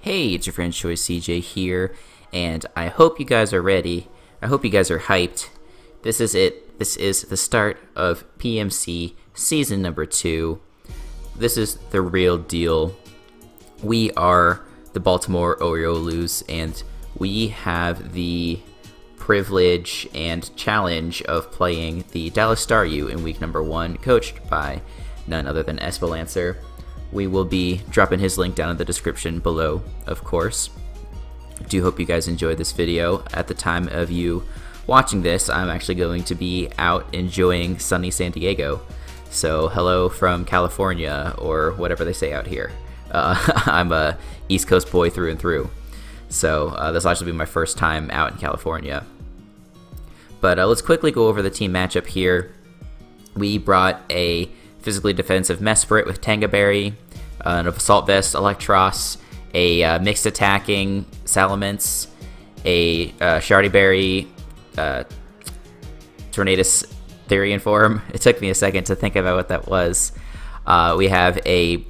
Hey, it's your friend Choice CJ here, and I hope you guys are ready. I hope you guys are hyped. This is it. This is the start of PMC Season number 2. This is the real deal. We are the Baltimore Oriolus, and we have the privilege and challenge of playing the Dallas Staryu in week number 1, coached by none other than Esperlancer. We will be dropping his link down in the description below, of course. I do hope you guys enjoyed this video. At the time of you watching this, I'm actually going to be out enjoying sunny San Diego. So hello from California, or whatever they say out here. I'm a East Coast boy through and through. So this will actually be my first time out in California. But let's quickly go over the team matchup here. We brought a physically defensive Mesprit with Tangaberry, an Assault Vest Electros, a mixed attacking Salamence, a Shardyberry Tornadus Therian form. It took me a second to think about what that was. We have a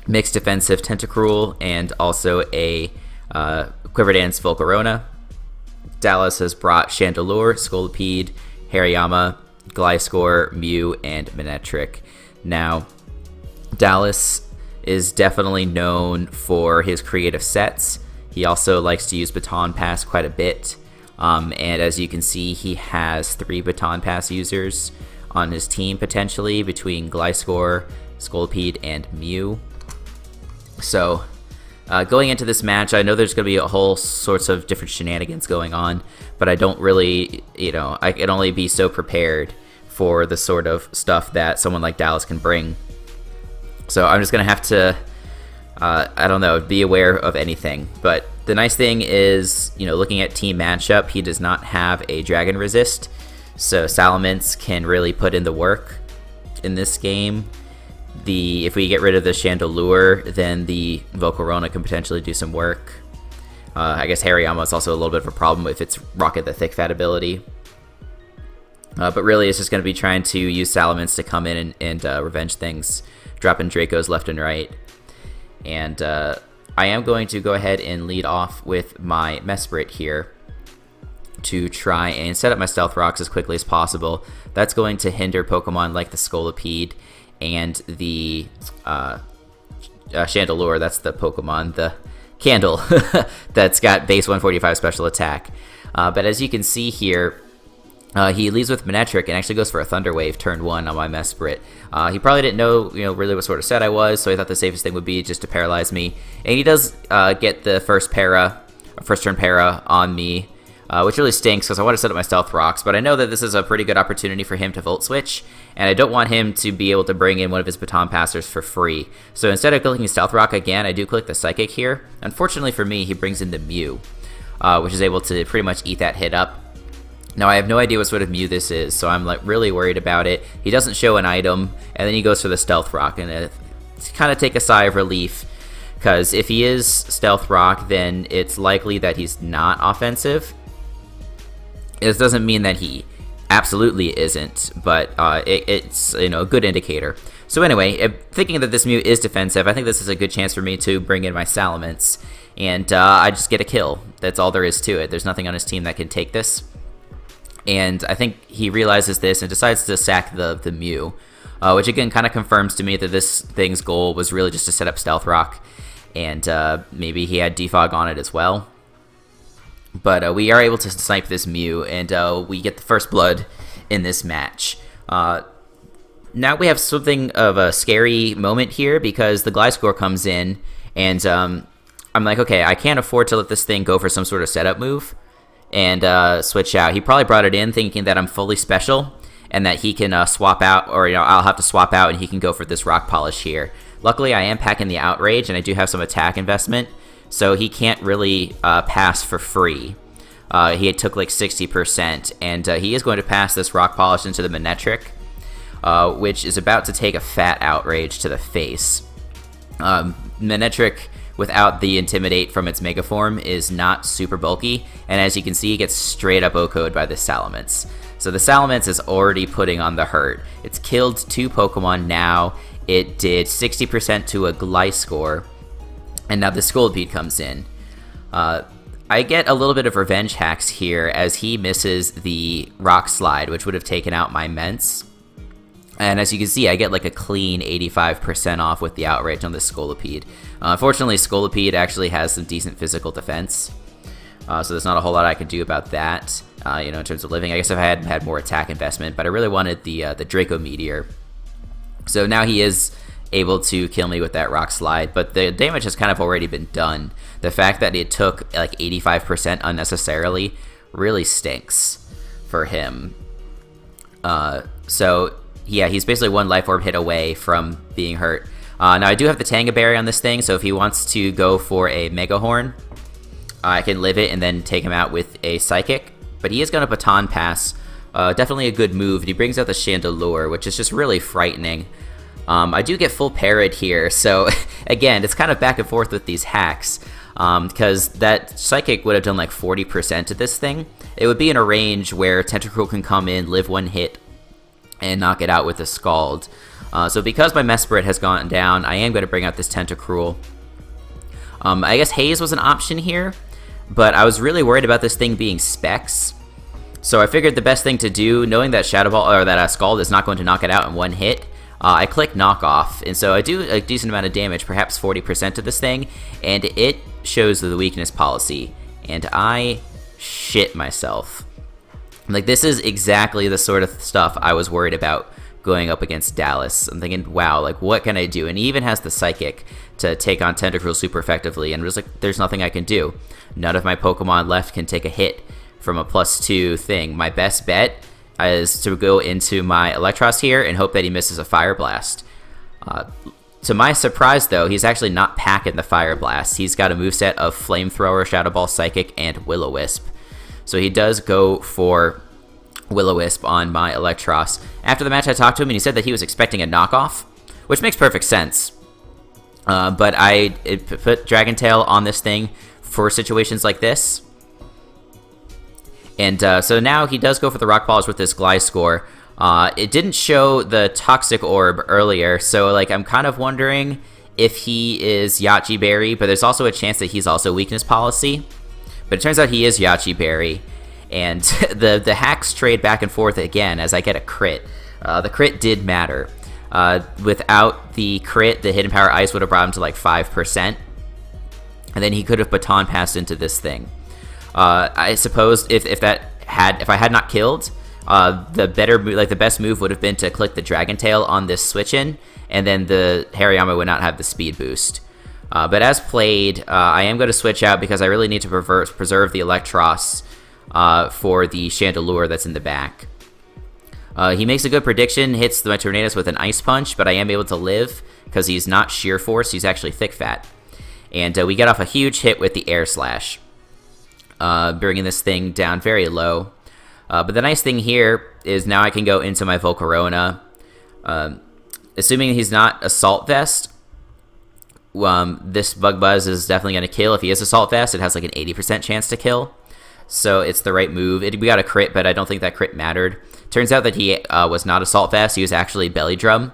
mixed defensive Tentacruel and also a Quiverdance Volcarona. Dallas has brought Chandelure, Scolipede, Hariyama, Gliscor, Mew, and Manectric. Now, Dallas is definitely known for his creative sets. He also likes to use Baton Pass quite a bit. And as you can see, he has 3 Baton Pass users on his team potentially between Gliscor, Scolipede, and Mew. So, going into this match, I know there's going to be a whole sorts of different shenanigans going on, but I don't really, I can only be so prepared for the sort of stuff that someone like Dallas can bring. So I'm just going to have to, I don't know, be aware of anything. But the nice thing is, looking at team matchup, he does not have a Dragon Resist, so Salamence can really put in the work in this game. If we get rid of the Chandelure, then the Volcarona can potentially do some work. I guess Hariyama is also a little bit of a problem with its Rocket the Thick Fat ability. But really, it's just going to be trying to use Salamence to come in and revenge things, dropping Dracos left and right. And I am going to go ahead and lead off with my Mesprit here to try and set up my Stealth Rocks as quickly as possible. That's going to hinder Pokemon like the Scolipede and the Chandelure. That's the Pokemon, the Candle, that's got base 145 special attack. But as you can see here, he leads with Manectric and actually goes for a Thunder Wave turn 1 on my Mesprit. He probably didn't know, really what sort of set I was, so he thought the safest thing would be just to paralyze me. And he does get the first turn para on me, which really stinks because I want to set up my Stealth Rocks, but I know that this is a pretty good opportunity for him to Volt Switch, and I don't want him to be able to bring in one of his Baton Passers for free. So instead of clicking Stealth Rock again, I do click the Psychic here. Unfortunately for me, he brings in the Mew, which is able to pretty much eat that hit up. Now, I have no idea what sort of Mew this is, so I'm really worried about it. He doesn't show an item, and then he goes for the Stealth Rock, and it's kind of take a sigh of relief, because if he is Stealth Rock, then it's likely that he's not offensive. It doesn't mean that he absolutely isn't, but it's a good indicator. So anyway, thinking that this Mew is defensive, I think this is a good chance for me to bring in my Salamence, and I just get a kill. That's all there is to it. There's nothing on his team that can take this. And I think he realizes this and decides to sack the Mew, which again kind of confirms to me that this thing's goal was really just to set up Stealth Rock, and maybe he had Defog on it as well. But we are able to snipe this Mew, and we get the first blood in this match. Now we have something of a scary moment here because the Gliscor comes in, and I'm like, okay, I can't afford to let this thing go for some sort of setup move and switch out. He probably brought it in thinking that I'm fully special and that he can swap out, or I'll have to swap out and he can go for this Rock Polish here. Luckily, I am packing the Outrage, and I do have some attack investment, so he can't really pass for free. He took like 60%, and he is going to pass this Rock Polish into the Manectric, which is about to take a fat Outrage to the face. Manectric, without the Intimidate from its Mega Form, is not super bulky, and as you can see, it gets straight up OHKO'd by the Salamence. So the Salamence is already putting on the hurt. It's killed 2 Pokemon now. It did 60% to a Gliscor, And now the Scolipede comes in. I get a little bit of revenge hacks here as he misses the Rock Slide, which would have taken out my Ments. And as you can see, I get like a clean 85% off with the Outrage on the Scolipede. Unfortunately, Scolipede actually has some decent physical defense. So there's not a whole lot I could do about that, you know, in terms of living. I guess if I had had more attack investment, but I really wanted the Draco Meteor. So now he is able to kill me with that Rock Slide, but the damage has kind of already been done. The fact that it took like 85% unnecessarily really stinks for him. So yeah, he's basically one Life Orb hit away from being hurt. Now I do have the Tanga Berry on this thing, so if he wants to go for a Mega Horn, I can live it and then take him out with a Psychic. But he is going to Baton Pass. Definitely a good move. And he brings out the Chandelure, which is just really frightening. I do get full parried here, so again, it's kind of back and forth with these hacks. Because that Psychic would have done like 40% of this thing. It would be in a range where Tentacruel can come in, live one hit, and knock it out with a Scald. So because my Mesprit has gone down, I am going to bring out this Tentacruel. I guess Haze was an option here, but I was really worried about this thing being Specs. So I figured the best thing to do, knowing that Shadow Ball or that Scald is not going to knock it out in one hit, I click Knock Off, and so I do a decent amount of damage, perhaps 40% of this thing, and it shows the weakness policy, and I shit myself. Like, this is exactly the sort of stuff I was worried about going up against Dallas. I'm thinking, wow, like, what can I do? And he even has the Psychic to take on Tentacruel super effectively, and it was like, there's nothing I can do. None of my Pokemon left can take a hit from a +2 thing. My best bet is to go into my Electros here and hope that he misses a Fire Blast. To my surprise, though, he's actually not packing the Fire Blast. He's got a moveset of Flamethrower, Shadow Ball, Psychic, and Will-O-Wisp. So he does go for Will-O-Wisp on my Electros. After the match, I talked to him, and he said that he was expecting a knockoff, which makes perfect sense. But I put Dragon Tail on this thing for situations like this. And so now he does go for the Rock Polish with this Gliscor. It didn't show the Toxic Orb earlier, so like I'm kind of wondering if he is Yachi Berry, but there's also a chance that he's also Weakness Policy. But it turns out he is Yachi Berry, and the hacks trade back and forth again as I get a crit. The crit did matter. Without the crit, the Hidden Power Ice would have brought him to like 5%, and then he could have Baton Passed into this thing. I suppose if I had not killed, the best move would have been to click the Dragon Tail on this switch in, and then the Hariyama would not have the speed boost. But as played, I am going to switch out because I really need to preserve the Electros for the Chandelure that's in the back. He makes a good prediction, hits my Tornadus with an Ice Punch, but I am able to live because he's not Sheer Force, he's actually Thick Fat. And we get off a huge hit with the Air Slash, bringing this thing down very low. But the nice thing here is now I can go into my Volcarona. Assuming he's not Assault Vest, this Bug Buzz is definitely going to kill. If he is Assault Vest, it has like an 80% chance to kill. So it's the right move. We got a crit, but I don't think that crit mattered. Turns out that he was not Assault Vest, he was actually Belly Drum.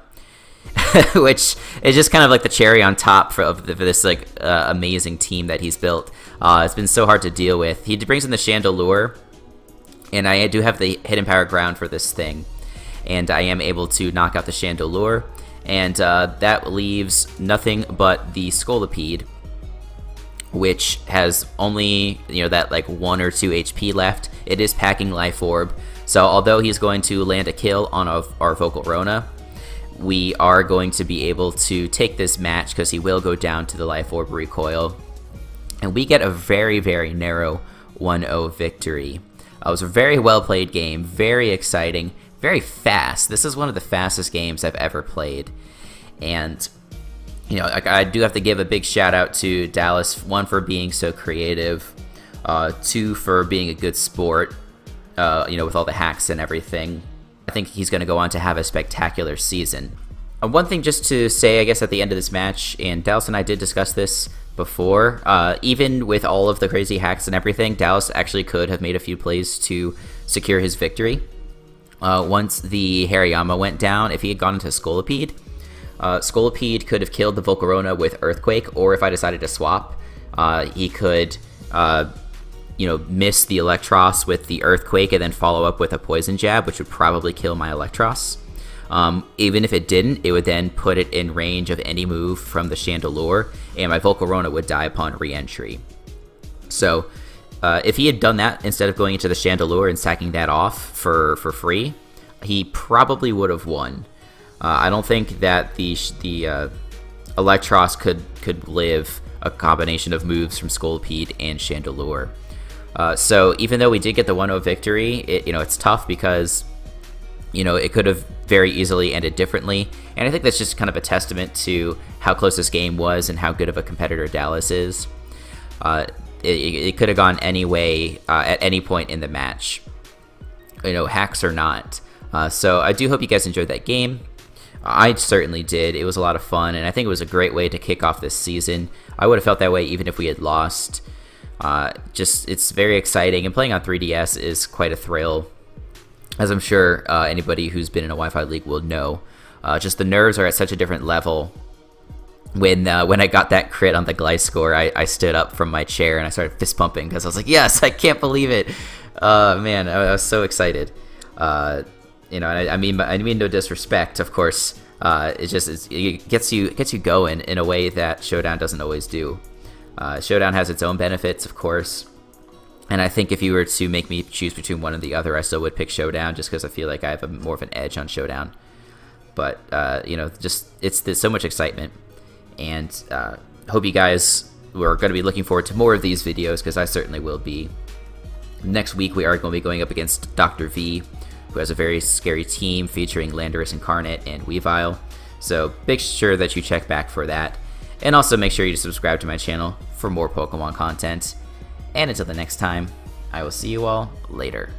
Which is just kind of like the cherry on top for this like amazing team that he's built. It's been so hard to deal with. He brings in the Chandelure, and I do have the Hidden Power Ground for this thing, and I am able to knock out the Chandelure, and that leaves nothing but the Scolipede, which has only, you know, that like 1 or 2 HP left. It is packing Life Orb, so although he's going to land a kill on our Volcarona, we are going to be able to take this match because he will go down to the Life Orb recoil. And we get a very, very narrow 1-0 victory. It was a very well played game, very exciting, very fast. This is one of the fastest games I've ever played. And, you know, I do have to give a big shout out to Dallas, 1 for being so creative, 2 for being a good sport, you know, with all the hacks and everything. I think he's going to go on to have a spectacular season. One thing just to say, I guess, at the end of this match, and Dallas and I did discuss this before, even with all of the crazy hacks and everything, Dallas actually could have made a few plays to secure his victory. Once the Hariyama went down, if he had gone into Scolipede, Scolipede could have killed the Volcarona with Earthquake, or if I decided to swap, he could, miss the Electros with the Earthquake and then follow up with a Poison Jab, which would probably kill my Electros. Even if it didn't, it would then put it in range of any move from the Chandelure, and my Volcarona would die upon re-entry. So, if he had done that instead of going into the Chandelure and sacking that off for free, he probably would have won. I don't think that the Electros could live a combination of moves from Scolipede and Chandelure. So even though we did get the 1-0 victory, it's tough because it could have very easily ended differently, and I think that's just kind of a testament to how close this game was and how good of a competitor Dallas is. It could have gone any way at any point in the match, hacks or not. So I do hope you guys enjoyed that game. I certainly did. It was a lot of fun, and I think it was a great way to kick off this season. I would have felt that way even if we had lost. It's very exciting, and playing on 3DS is quite a thrill, as I'm sure anybody who's been in a Wi-Fi league will know. Just the nerves are at such a different level. When I got that crit on the Gliscor, I stood up from my chair and I started fist pumping because I was like, yes, I can't believe it. Man, I was so excited. I mean no disrespect, of course. It gets you going in a way that Showdown doesn't always do. Showdown has its own benefits, of course, and I think if you were to make me choose between one and the other, I still would pick Showdown just because I feel like I have more of an edge on Showdown. But there's so much excitement, and hope you guys are going to be looking forward to more of these videos because I certainly will be. Next week we are going to be going up against Dr. V, who has a very scary team featuring Landorus Incarnate and Weavile. So make sure that you check back for that. And also make sure you subscribe to my channel for more Pokemon content. And until the next time, I will see you all later.